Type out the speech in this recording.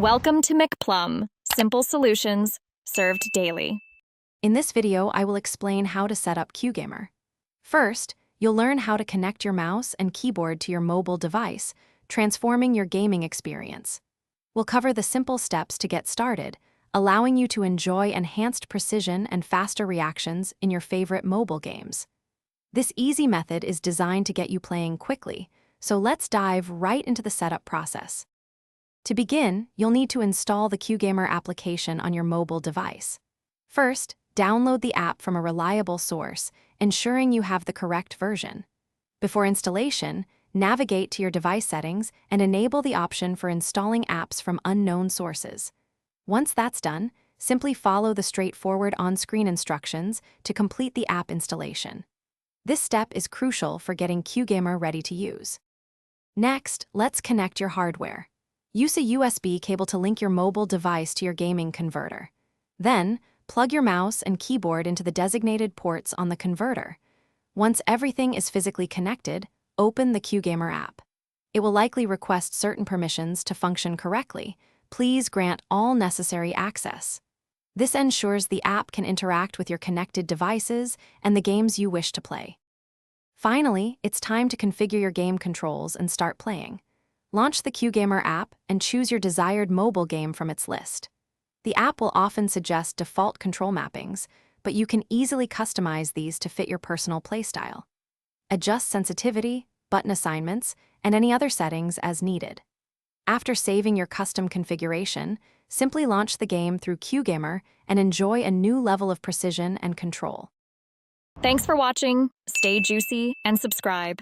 Welcome to McPlum, simple solutions served daily. In this video, I will explain how to set up Kugamer. First, you'll learn how to connect your mouse and keyboard to your mobile device, transforming your gaming experience. We'll cover the simple steps to get started, allowing you to enjoy enhanced precision and faster reactions in your favorite mobile games. This easy method is designed to get you playing quickly, so let's dive right into the setup process. To begin, you'll need to install the Kugamer application on your mobile device. First, download the app from a reliable source, ensuring you have the correct version. Before installation, navigate to your device settings and enable the option for installing apps from unknown sources. Once that's done, simply follow the straightforward on-screen instructions to complete the app installation. This step is crucial for getting Kugamer ready to use. Next, let's connect your hardware. Use a USB cable to link your mobile device to your gaming converter. Then, plug your mouse and keyboard into the designated ports on the converter. Once everything is physically connected, open the Kugamer app. It will likely request certain permissions to function correctly. Please grant all necessary access. This ensures the app can interact with your connected devices and the games you wish to play. Finally, it's time to configure your game controls and start playing. Launch the Kugamer app and choose your desired mobile game from its list. The app will often suggest default control mappings, but you can easily customize these to fit your personal playstyle. Adjust sensitivity, button assignments, and any other settings as needed. After saving your custom configuration, simply launch the game through Kugamer and enjoy a new level of precision and control. Thanks for watching. Stay juicy and subscribe.